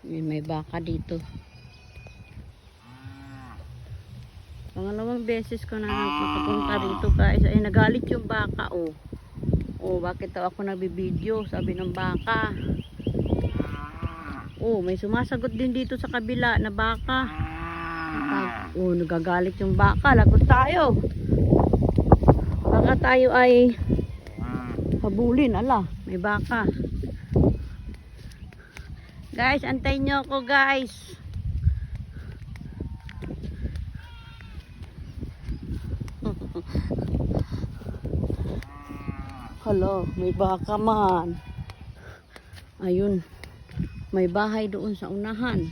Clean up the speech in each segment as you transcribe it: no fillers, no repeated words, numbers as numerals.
May baka dito. Pangalawang beses ko na makapunta rito guys. Ay nagalit yung baka oh. Oh, bakit daw ako nagbibideo? Sabi ng baka. Oh, may sumasagot din dito sa kabila na baka. Oh, nagagalit yung baka. Lagot tayo. Baka tayo ay habulin. Ala, may baka. Guys, antayin nyo ako guys. Hala, may baka man. Ayun. May bahay doon sa unahan.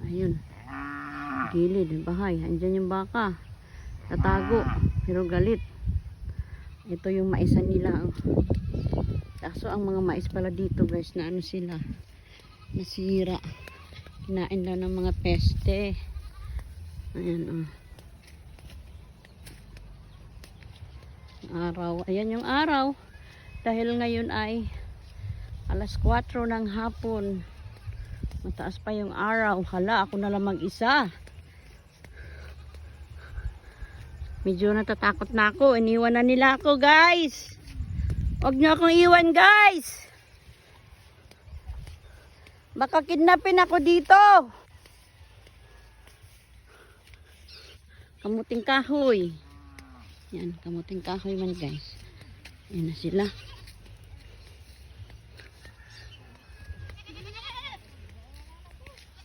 Ayun. Gilid, may bahay. Andyan yung baka. Tatago. Pero galit. Ito yung maisan nila. Kaso ang mga mais pala dito guys, na ano sila, nasira. Kinain lang ng mga peste. Ayan araw. Ayan yung araw. Dahil ngayon ay alas 4 ng hapon. Mataas pa yung araw. Hala, ako na lang mag-isa. Medyo natatakot na ako. Iniwan na nila ako guys. Huwag niyo akong iwan guys. Baka kidnapin ako dito. Kamuting kahoy. Yan, kamuting kahoy man guys. Yan na sila.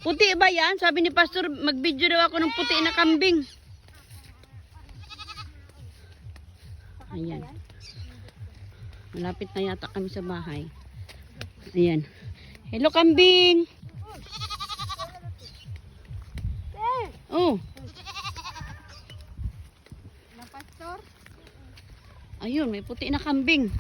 Puti ba yan? Sabi ni Pastor, mag-video daw ako ng puti na kambing. Ayan. Malapit na yata kami sa bahay. Ayan. Hello kambing! Oh. Na Pastor? Ayun, may puti na kambing.